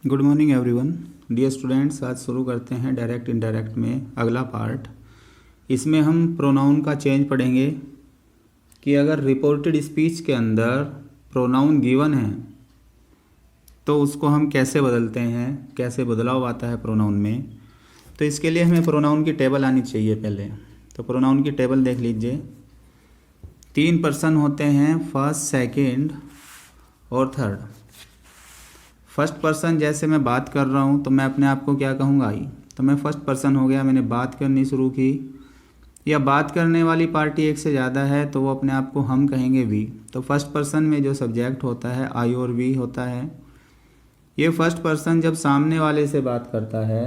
Good morning everyone. Dear students, आज शुरू करते हैं डायरेक्ट इनडायरेक्ट में अगला पार्ट। इसमें हम प्रोनाउन का चेंज पढ़ेंगे कि अगर रिपोर्टेड स्पीच के अंदर प्रोनाउन गिवन है तो उसको हम कैसे बदलते हैं, कैसे बदलाव आता है प्रोनाउन में। तो इसके लिए हमें प्रोनाउन की टेबल आनी चाहिए पहले। तो प्रोनाउन की टेबल देख लीजिए। 3 पर्सन होते हैं, फर्स्ट, सेकंड और थर्ड। फर्स्ट पर्सन जैसे मैं बात कर रहा हूँ तो मैं अपने आप को क्या कहूँगा, आई। तो मैं फर्स्ट पर्सन हो गया, मैंने बात करनी शुरू की। या बात करने वाली पार्टी एक से ज़्यादा है तो वो अपने आप को हम कहेंगे वी। तो फर्स्ट पर्सन में जो सब्जेक्ट होता है आई और वी होता है। ये फर्स्ट पर्सन जब सामने वाले से बात करता है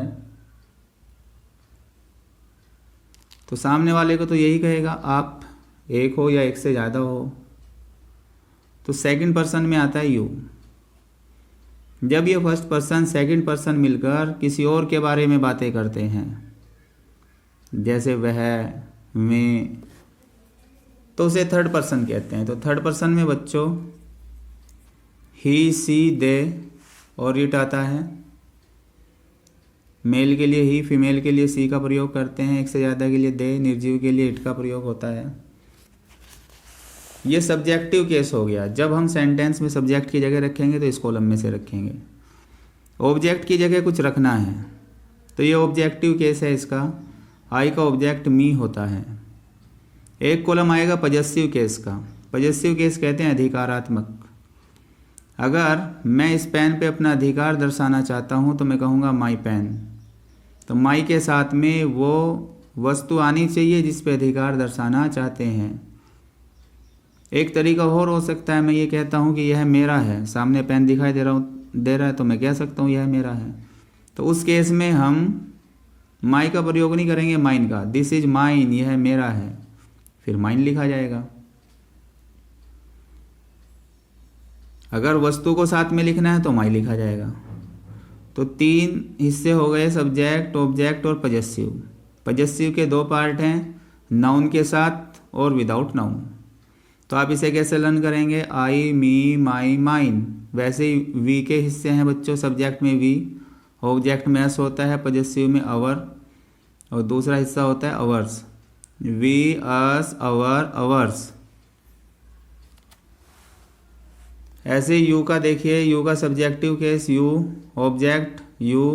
तो सामने वाले को तो यही कहेगा आप एक हो या एक से ज़्यादा हो। तो सेकंड पर्सन में आता है यू। जब ये फर्स्ट पर्सन सेकंड पर्सन मिलकर किसी और के बारे में बातें करते हैं, जैसे वह, मैं, तो उसे थर्ड पर्सन कहते हैं। तो थर्ड पर्सन में बच्चों ही, सी, दे और इट आता है। मेल के लिए ही, फीमेल के लिए सी का प्रयोग करते हैं, एक से ज़्यादा के लिए दे, निर्जीव के लिए इट का प्रयोग होता है। ये सब्जेक्टिव केस हो गया। जब हम सेंटेंस में सब्जेक्ट की जगह रखेंगे तो इस कॉलम में से रखेंगे। ऑब्जेक्ट की जगह कुछ रखना है तो ये ऑब्जेक्टिव केस है। इसका आई का ऑब्जेक्ट मी होता है। एक कॉलम आएगा पजेसिव केस का। पजेसिव केस कहते हैं अधिकारात्मक। अगर मैं इस पेन पे अपना अधिकार दर्शाना चाहता हूँ तो मैं कहूँगा माई पेन। तो माई के साथ में वो वस्तु आनी चाहिए जिस पे अधिकार दर्शाना चाहते हैं। एक तरीका और हो सकता है, मैं ये कहता हूँ कि यह मेरा है, सामने पेन दिखाई दे रहा है तो मैं कह सकता हूँ यह मेरा है। तो उस केस में हम माई का प्रयोग नहीं करेंगे, माइन का। दिस इज माइन, यह मेरा है, फिर माइन लिखा जाएगा। अगर वस्तु को साथ में लिखना है तो माई लिखा जाएगा। तो 3 हिस्से हो गए, सब्जेक्ट, ऑब्जेक्ट और पजेसिव। पजेसिव के 2 पार्ट हैं, नाउन के साथ और विदाउट नाउन। तो आप इसे कैसे लर्न करेंगे, आई, मी, माई, माइन। वैसे ही वी के हिस्से हैं बच्चों। सब्जेक्ट में वी, ऑब्जेक्ट में एस होता है, पजेसिव में अवर और दूसरा हिस्सा होता है ours. We, us, our, ours. ऐसे यू का देखिए, यू का subjective case you, object you,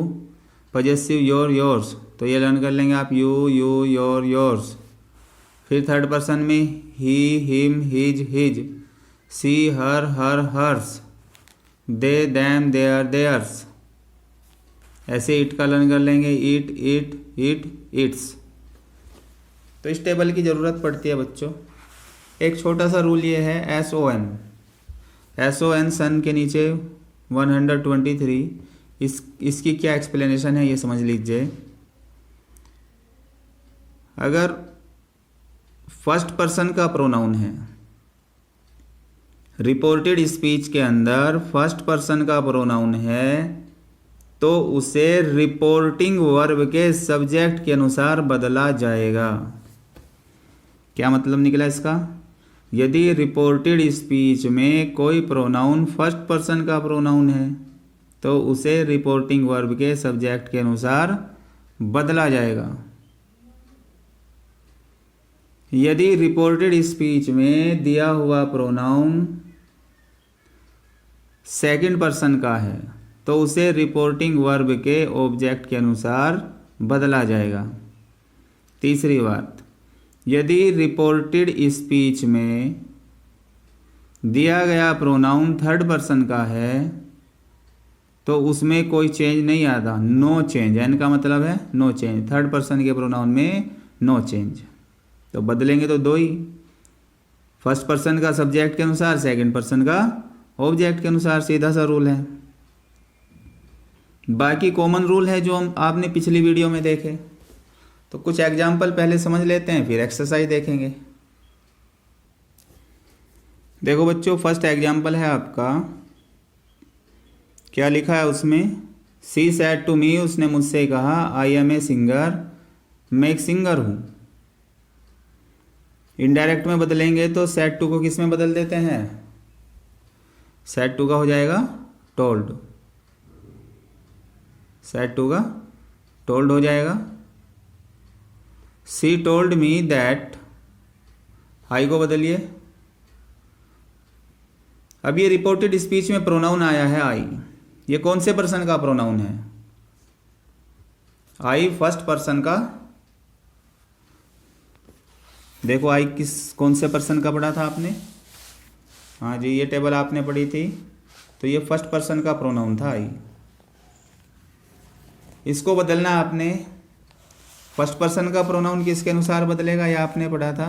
possessive your, yours. तो ये लर्न कर लेंगे आप, यू, यू, योर, योर्स। फिर थर्ड पर्सन में he, him, his, his, she, her, hers, they, them, their, theirs. ऐसे इट का लर्न कर लेंगे, इट, इट, इट्स। तो इस टेबल की ज़रूरत पड़ती है बच्चों। एक छोटा सा रूल ये है, SON। SON सन के नीचे 123। इसकी क्या एक्सप्लेनेशन है ये समझ लीजिए। अगर फर्स्ट पर्सन का प्रोनाउन है, रिपोर्टेड स्पीच के अंदर फर्स्ट पर्सन का प्रोनाउन है, तो उसे रिपोर्टिंग वर्ब के सब्जेक्ट के अनुसार बदला जाएगा। क्या मतलब निकला इसका? यदि रिपोर्टेड स्पीच में कोई प्रोनाउन फर्स्ट पर्सन का प्रोनाउन है तो उसे रिपोर्टिंग वर्ब के सब्जेक्ट के अनुसार बदला जाएगा। यदि रिपोर्टेड स्पीच में दिया हुआ प्रोनाउन सेकंड पर्सन का है तो उसे रिपोर्टिंग वर्ब के ऑब्जेक्ट के अनुसार बदला जाएगा। तीसरी बात, यदि रिपोर्टेड स्पीच में दिया गया प्रोनाउन थर्ड पर्सन का है तो उसमें कोई चेंज नहीं आता, नो चेंज। एन का मतलब है नो चेंज। थर्ड पर्सन के प्रोनाउन में नो चेंज। तो बदलेंगे तो 2 ही, फर्स्ट पर्सन का सब्जेक्ट के अनुसार, सेकंड पर्सन का ऑब्जेक्ट के अनुसार। सीधा सा रूल है। बाकी कॉमन रूल है जो हम आपने पिछली वीडियो में देखे। तो कुछ एग्जाम्पल पहले समझ लेते हैं, फिर एक्सरसाइज देखेंगे। देखो बच्चों, फर्स्ट एग्जाम्पल है आपका, क्या लिखा है उसमें, सी सैड टू मी, उसने मुझसे कहा, आई एम ए सिंगर, मैं एक सिंगर हूँ। इनडायरेक्ट में बदलेंगे तो सैड टू को किस में बदल देते हैं, सैड टू का हो जाएगा टोल्ड। सेड टू का टोल्ड हो जाएगा। सी टोल्ड मी दैट, आई को बदलिए। अब ये रिपोर्टेड स्पीच में प्रोनाउन आया है आई, ये कौन से पर्सन का प्रोनाउन है? आई फर्स्ट पर्सन का। देखो आई कौन से पर्सन का पढ़ा था आपने? हाँ जी, ये टेबल आपने पढ़ी थी, तो ये फर्स्ट पर्सन का प्रोनाउन था आई। इसको बदलना आपने, फर्स्ट पर्सन का प्रोनाउन किसके अनुसार बदलेगा, ये आपने पढ़ा था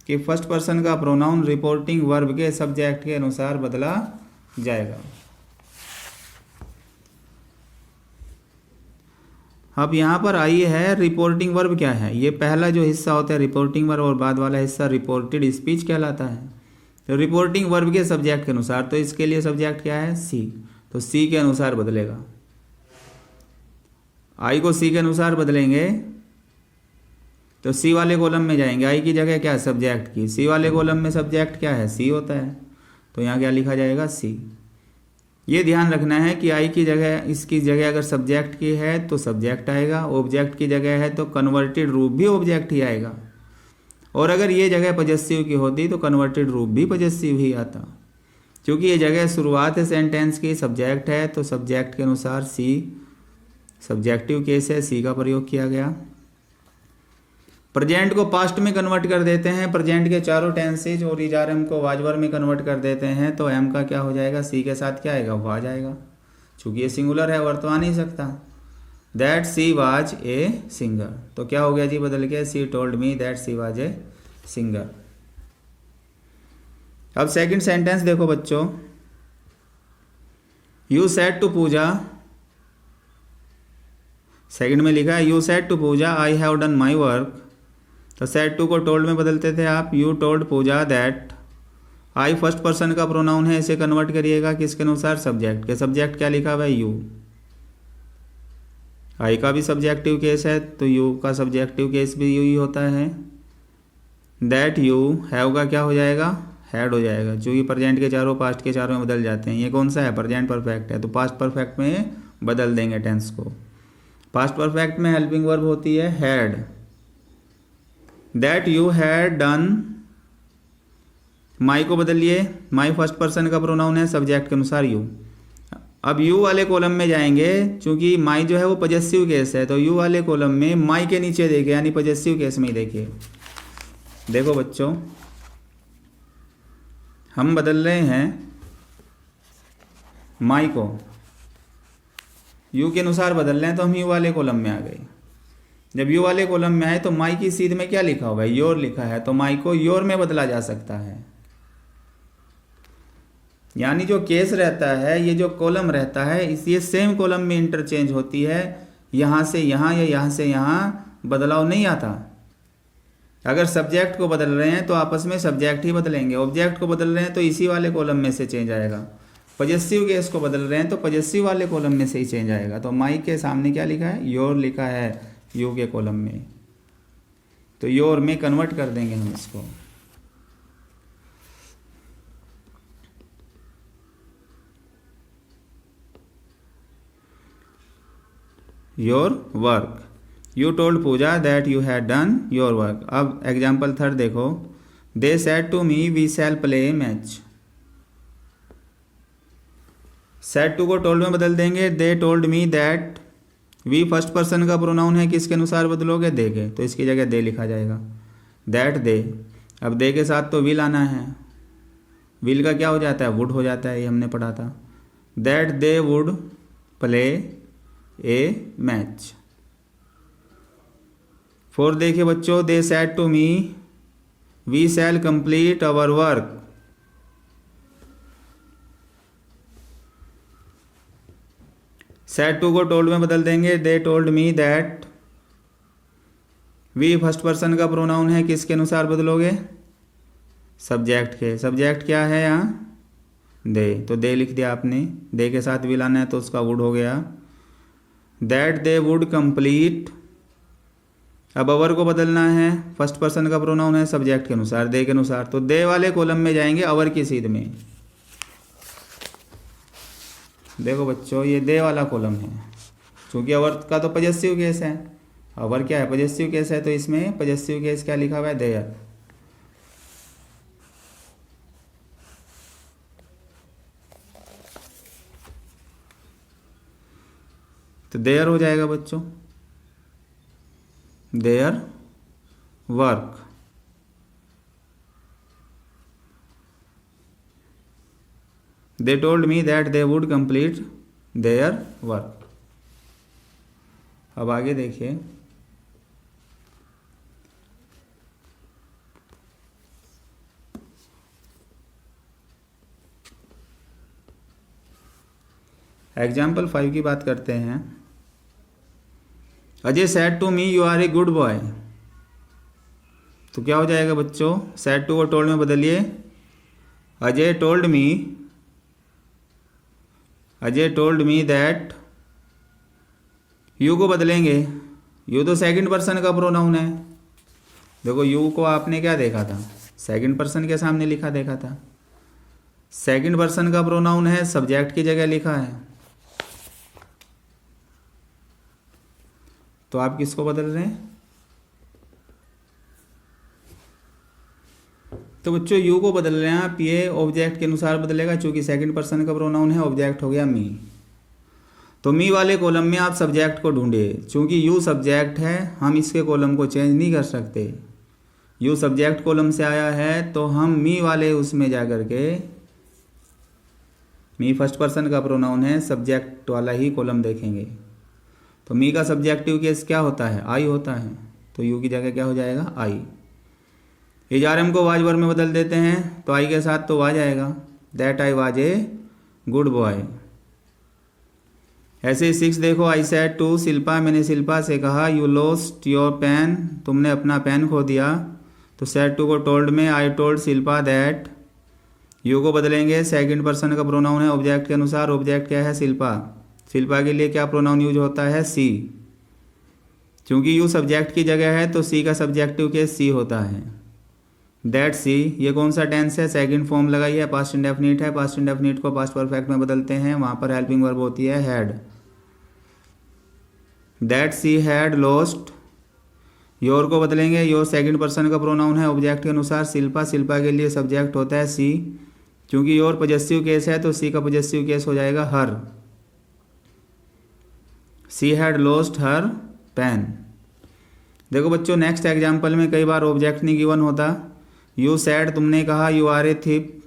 कि फर्स्ट पर्सन का प्रोनाउन रिपोर्टिंग वर्ब के सब्जेक्ट के अनुसार बदला जाएगा। अब यहाँ पर आई है रिपोर्टिंग वर्ब क्या है? ये पहला जो हिस्सा होता है रिपोर्टिंग वर्ब और बाद वाला हिस्सा रिपोर्टेड स्पीच कहलाता है। तो रिपोर्टिंग वर्ब के सब्जेक्ट के अनुसार, तो इसके लिए सब्जेक्ट क्या है? सी, तो सी के अनुसार बदलेगा। आई को सी के अनुसार बदलेंगे तो सी वाले कॉलम में जाएंगे, आई की जगह क्या है? सब्जेक्ट की। सी वाले कॉलम में सब्जेक्ट क्या है? सी होता है, तो यहाँ क्या लिखा जाएगा? सी। ये ध्यान रखना है कि आई की जगह, इसकी जगह अगर सब्जेक्ट की है तो सब्जेक्ट आएगा, ऑब्जेक्ट की जगह है तो कन्वर्टेड रूप भी ऑब्जेक्ट ही आएगा, और अगर ये जगह पजेसिव की होती तो कन्वर्टेड रूप भी पजेसिव ही आता। क्योंकि ये जगह शुरुआत है सेंटेंस की, सब्जेक्ट है, तो सब्जेक्ट के अनुसार सी, सब्जेक्टिव केस है, सी का प्रयोग किया गया। प्रेजेंट को पास्ट में कन्वर्ट कर देते हैं, प्रेजेंट के चारों टेंसेज और इजारम को वाजवर में कन्वर्ट कर देते हैं, तो एम का क्या हो जाएगा? सी के साथ क्या आएगा? वाज आएगा, चूंकि ये सिंगुलर है, वर्ब तो आ नहीं सकता। That she was a singer, तो क्या हो गया जी बदल के? She told me that she was a singer. अब सेकंड सेंटेंस देखो बच्चों, you said to Puja, second में लिखा है you said to Puja I have done my work, तो सेड टू को टोल्ड में बदलते थे आप, you told Puja that. I first person का प्रोनाउन है, इसे कन्वर्ट करिएगा किसके अनुसार? सब्जेक्ट के। सब्जेक्ट क्या लिखा हुआ है? यू। आई का भी सब्जेक्टिव केस है, तो यू का सब्जेक्टिव केस भी यू ही होता है। दैट यू, हैव का क्या हो जाएगा? हैड हो जाएगा, चूँकि प्रेजेंट के चारों पास्ट के चारों में बदल जाते हैं। ये कौन सा है? प्रेजेंट परफेक्ट है, तो पास्ट परफेक्ट में बदल देंगे टेंस को। पास्ट परफेक्ट में हेल्पिंग वर्ब होती है had. That you had done, my को बदलिए, माई फर्स्ट पर्सन का प्रोनाउन है, सब्जेक्ट के अनुसार यू। अब यू वाले कॉलम में जाएंगे, चूंकि माई जो है वो पजेसिव केस है, तो यू वाले कॉलम में माई के नीचे देखिए, यानी पजेसिव केस में ही देखिए। देखो बच्चों, हम बदल रहे हैं माई को, यू के अनुसार बदल रहे हैं, तो हम यू वाले कॉलम में आ गए। जब यू वाले कॉलम में आए तो माई की सीध में क्या लिखा होगा? योर लिखा है, तो माई को योर में बदला जा सकता है। यानी जो केस रहता है, ये जो कॉलम रहता है, इस ये सेम कॉलम में इंटरचेंज होती है, यहाँ से यहाँ या यहाँ से यहाँ बदलाव नहीं आता। अगर सब्जेक्ट को बदल रहे हैं तो आपस में सब्जेक्ट ही बदलेंगे, ऑब्जेक्ट को बदल रहे हैं तो इसी वाले कॉलम में से चेंज आएगा, पजेसिव केस को बदल रहे हैं तो पजेसिव वाले कॉलम में से ही चेंज आएगा। तो माई के सामने क्या लिखा है? योर लिखा है यू के कॉलम में, तो योर में कन्वर्ट कर देंगे हम इसको। Your work, you told Puja that you had done your work. अब एग्जाम्पल थर्ड देखो, they said to me we shall play match. Said to को टोल्ड में बदल देंगे, they told me that. We first person का प्रोनाउन है, किसके अनुसार बदलोगे? दे के, तो इसकी जगह दे लिखा जाएगा, दैट दे। अब दे के साथ तो विल आना है, विल का क्या हो जाता है? वुड हो जाता है, ये हमने पढ़ा था। That they would play a match. Four देखिए बच्चों, they said to me we shall complete our work. Said to को टोल्ड में बदल देंगे, they told me that. We first person का प्रोनाउन है, किसके अनुसार बदलोगे? सब्जेक्ट के। सब्जेक्ट क्या है यहाँ? दे, तो दे लिख दिया आपने, दे के साथ विल आना है तो उसका वुड हो गया। That they would complete. अब अवर को बदलना है, फर्स्ट पर्सन का प्रोनाउन है, सब्जेक्ट के अनुसार, दे के अनुसार, तो दे वाले कॉलम में जाएंगे अवर की सीध में। देखो बच्चों, ये दे वाला कॉलम है, क्योंकि अवर का तो पजेसिव केस है, अवर क्या है, पजेसिव केस है, तो इसमें पजेसिव केस क्या लिखा हुआ है, देयर। तो देयर हो जाएगा बच्चों, their work. They told me that they would complete their work। अब आगे देखिए, एग्जाम्पल 5 की बात करते हैं। Ajay said to me you are a good boy. तो क्या हो जाएगा बच्चों, सैड टू को टोल्ड में बदलिए, Ajay told me that, you को बदलेंगे, यू तो सेकंड पर्सन का प्रोनाउन है। देखो यू को आपने क्या देखा था, सेकंड पर्सन के सामने लिखा देखा था, सेकंड पर्सन का प्रोनाउन है, सब्जेक्ट की जगह लिखा है, तो आप किसको बदल रहे हैं, तो बच्चों यू को बदल रहे हैं आप, ये ऑब्जेक्ट के अनुसार बदलेगा, चूंकि सेकंड पर्सन का प्रोनाउन है, ऑब्जेक्ट हो गया मी। तो मी वाले कॉलम में आप सब्जेक्ट को ढूंढिए, चूंकि यू सब्जेक्ट है, हम इसके कॉलम को चेंज नहीं कर सकते, यू सब्जेक्ट कॉलम से आया है, तो हम मी वाले उसमें जा कर के, मी फर्स्ट पर्सन का प्रोनाउन है, सब्जेक्ट वाला ही कॉलम देखेंगे। तो मी का सब्जेक्टिव केस क्या होता है, आई होता है, तो यू की जगह क्या हो जाएगा, आई। इजारम को वाज वर्ब में बदल देते हैं, तो आई के साथ तो वाज आएगा, that I was A good boy. ऐसे ही 6 देखो, आई सेड टू शिल्पा, मैंने शिल्पा से कहा, यू लॉस्ट योर पेन, तुमने अपना पेन खो दिया। तो सेड टू को टोल्ड में, I told Shilpa that, you को बदलेंगे, सेकंड पर्सन का प्रोनाउन है, ऑब्जेक्ट के अनुसार, ऑब्जेक्ट क्या है, शिल्पा। शिल्पा के लिए क्या प्रोनाउन यूज होता है, सी। क्योंकि यू सब्जेक्ट की जगह है, तो सी का सब्जेक्टिव केस सी होता है, दैट सी। ये कौन सा टेंस है, सेकंड फॉर्म लगाई है, पास्ट इंडेफिनिट है, पास्ट इंडेफिनिट को पास्ट परफेक्ट में बदलते हैं, वहां पर हेल्पिंग वर्ब होती है had. That she had lost, your को बदलेंगे, योर सेकंड पर्सन का प्रोनाउन है, ऑब्जेक्ट के अनुसार, शिल्पा, शिल्पा के लिए सब्जेक्ट होता है सी। क्योंकि योर पॉजेसिव केस है, तो सी का पॉजेसिव केस हो जाएगा her. She had lost her pen. देखो बच्चों नेक्स्ट एग्जाम्पल में कई बार ऑब्जेक्ट नहीं गिवन होता। यू सैड, तुमने कहा, यू आर ए थिप,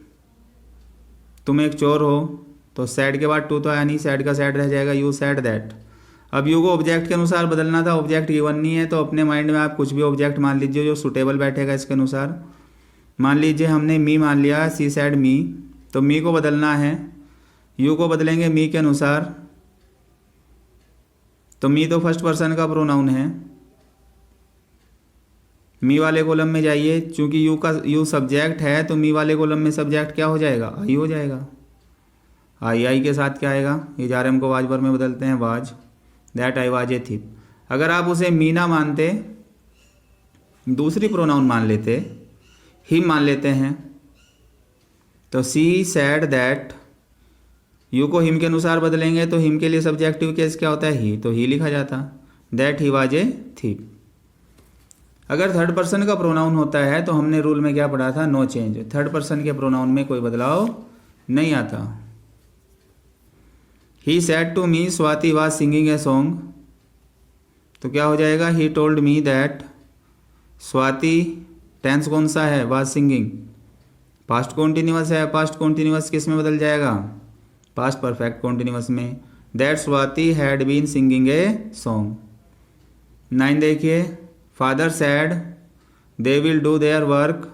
तुम एक चोर हो, तो सैड के बाद टू तो आया नहीं, सैड का सैड रह जाएगा, यू सैड दैट। अब यू को ऑब्जेक्ट के अनुसार बदलना था, ऑब्जेक्ट गिवन नहीं है, तो अपने माइंड में आप कुछ भी ऑब्जेक्ट मान लीजिए जो सुटेबल बैठेगा इसके अनुसार। मान लीजिए हमने मी मान लिया, सी सैड मी, तो मी को बदलना है, यू को बदलेंगे मी के अनुसार। तो मी तो फर्स्ट पर्सन का प्रोनाउन है, मी वाले कॉलम में जाइए, चूंकि यू सब्जेक्ट है, तो मी वाले कॉलम में सब्जेक्ट क्या हो जाएगा, आई हो जाएगा। आई के साथ क्या आएगा, इजारम को वाज वर्ब में बदलते हैं, was, that I was a thief. अगर आप उसे मी ना मानते, दूसरी प्रोनाउन मान लेते, हिम मान लेते हैं, तो सी सैड दैट, यू को हिम के अनुसार बदलेंगे, तो हिम के लिए सब्जेक्टिव केस क्या होता है, ही, तो ही लिखा जाता, that he was a thief. अगर थर्ड पर्सन का प्रोनाउन होता है, तो हमने रूल में क्या पढ़ा था, नो चेंज, थर्ड पर्सन के प्रोनाउन में कोई बदलाव नहीं आता। He said to me Swati was singing a song, तो क्या हो जाएगा, he told me that Swati, tense कौन सा है, वाज सिंगिंग, पास्ट कॉन्टिन्यूअस है, पास्ट कॉन्टिन्यूअस किस में बदल जाएगा, पास्ट परफेक्ट कॉन्टिन्यूअस में, that Swati had been singing a song. 9 देखिए, father said they will do their work,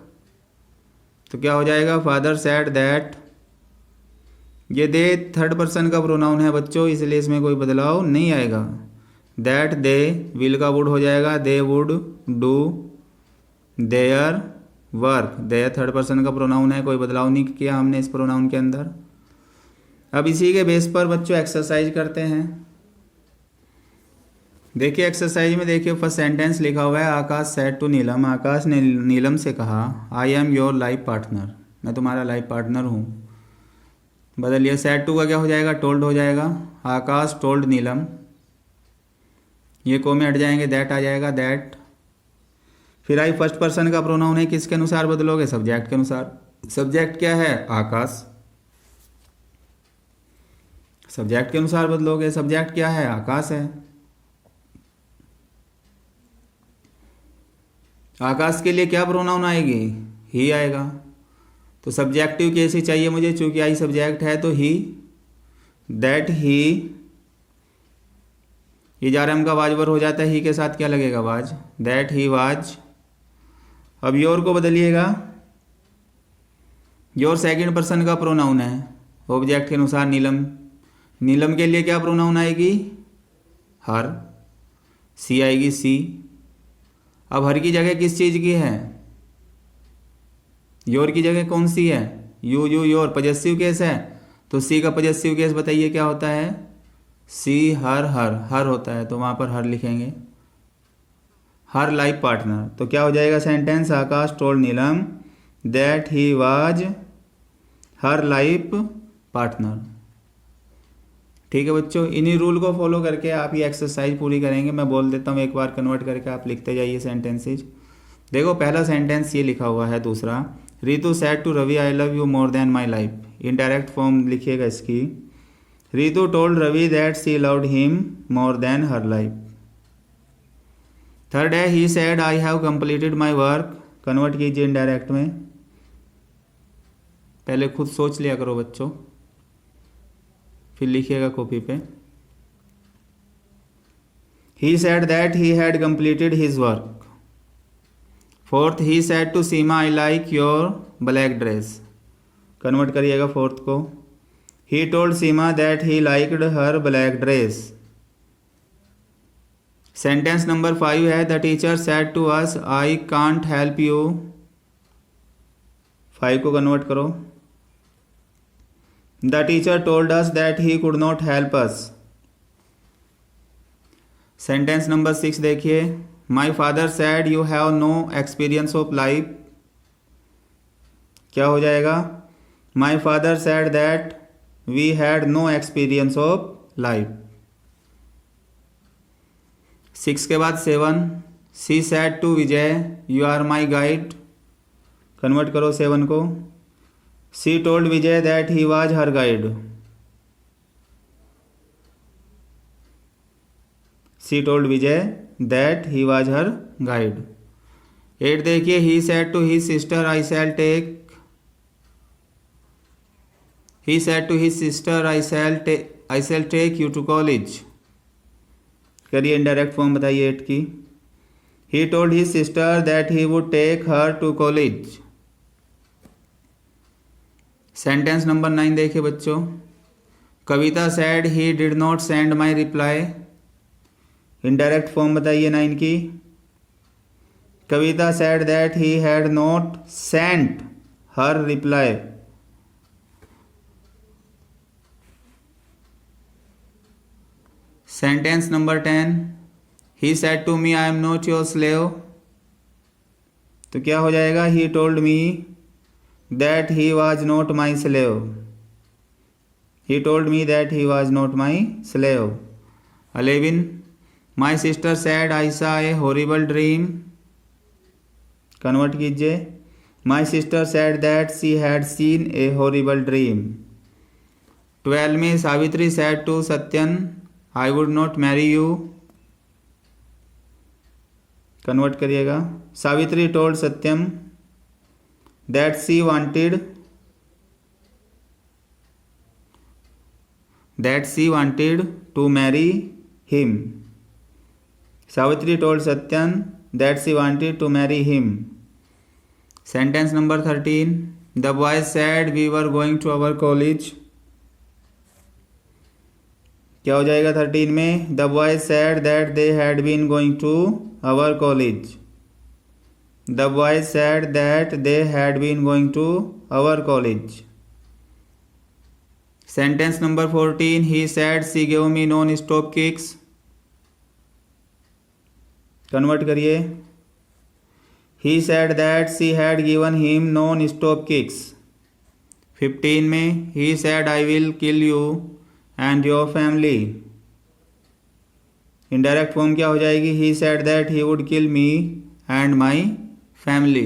तो क्या हो जाएगा, फादर सैड दैट, ये दे थर्ड पर्सन का प्रोनाउन है बच्चों, इसलिए इसमें कोई बदलाव नहीं आएगा। दैट दे, विल का वुड हो जाएगा, they would do their work, there third person का प्रोनाउन है, कोई बदलाव नहीं किया हमने इस प्रोनाउन के अंदर। अब इसी के बेस पर बच्चों एक्सरसाइज करते हैं। देखिए एक्सरसाइज में देखिए फर्स्ट सेंटेंस लिखा हुआ है, आकाश सेड टू नीलम, आकाश ने नीलम से कहा, I am your life partner, मैं तुम्हारा लाइफ पार्टनर हूँ। बदलिए, सेड टू का क्या हो जाएगा, टोल्ड हो जाएगा, आकाश टोल्ड नीलम, ये को में हट जाएंगे, दैट आ जाएगा, दैट। फिर आई फर्स्ट पर्सन का प्रोनाउन है, किसके अनुसार बदलोगे? सब्जेक्ट के अनुसार। सब्जेक्ट क्या है? आकाश। सब्जेक्ट के अनुसार बदलोगे। सब्जेक्ट क्या है? आकाश है। आकाश के लिए क्या प्रोनाउन आएगी? ही आएगा। तो सब्जेक्टिव केस ही चाहिए मुझे, चूंकि आई सब्जेक्ट है तो ही, दैट ही। ये जा रहा है, हमका वाजवर हो जाता है, ही के साथ क्या लगेगा? वाज। That he was. अब योर को बदलिएगा। योर सेकंड पर्सन का प्रोनाउन है, ऑब्जेक्ट के अनुसार नीलम। नीलम के लिए क्या प्रोनाउन आएगी? हर। सी आएगी, सी। अब हर की जगह किस चीज़ की है? योर की जगह कौन सी है? You, you, your. Possessive case है, तो सी का पजेसिव केस बताइए क्या होता है? सी, हर, हर। हर होता है तो वहाँ पर हर लिखेंगे। हर लाइफ पार्टनर। तो क्या हो जाएगा sentence? Akash told Neelam that he was her life partner. ठीक है बच्चों, इन्हीं रूल को फॉलो करके आप ये एक्सरसाइज पूरी करेंगे। मैं बोल देता हूँ एक बार, कन्वर्ट करके आप लिखते जाइए सेंटेंसेज। देखो पहला सेंटेंस ये लिखा हुआ है, दूसरा, Ritu said to Ravi I love you more than my life. Indirect form लिखिएगा इसकी। Ritu told Ravi that she loved him more than her life. Third है, he said I have completed my work. Convert कीजिए इनडायरेक्ट में। पहले खुद सोच लिया करो बच्चों, फिर लिखिएगा कॉपी पे। ही said that he had completed his work. Fourth, he said to Seema I like your black dress. Convert करिएगा फोर्थ को। He told Seema that he liked her black dress. Sentence number 5 है, the teacher said to us I can't help you. 5 को convert करो। The teacher told us that he could not help us. Sentence number 6 देखिए, माई father said you have no experience of life. क्या हो जाएगा? My father said that we had no experience of life. 6 के बाद 7, she said to Vijay you are my guide. Convert करो 7 को। She told Vijay that he was her guide. She told Vijay that he was her guide. 8 देखिए, he said to his sister I shall take. He said to his sister I shall take you to college. करिए indirect form बताइए 8 की। He told his sister that he would take her to college. Sentence number 9 देखिए बच्चों, Kavita said he did not send my reply. Indirect form बताइए 9 की। Kavita said that he had not sent her reply. Sentence number 10, he said to me I am not your slave. तो क्या हो जाएगा? He told me that he was not my slave. He told me that he was not my slave. 11, my sister said I saw a horrible dream. Convert कीजिए। My sister said that she had seen a horrible dream. 12 में, Savitri said to Satyan I would not marry you. Convert करिएगा। Savitri told Satyam that she wanted to marry him. Savitri told Satyan that she wanted to marry him. Sentence number 13, the boys said we were going to our college. क्या हो जाएगा 13 में? The boys said that they had been going to our college. The boys said that they had been going to our college. Sentence number 14, he said she give me non stop kicks. Convert करिए। He said that she had given him non stop kicks. 15 में, he said I will kill you and your family. Indirect form क्या हो जाएगी, ही said that he would kill me and my family.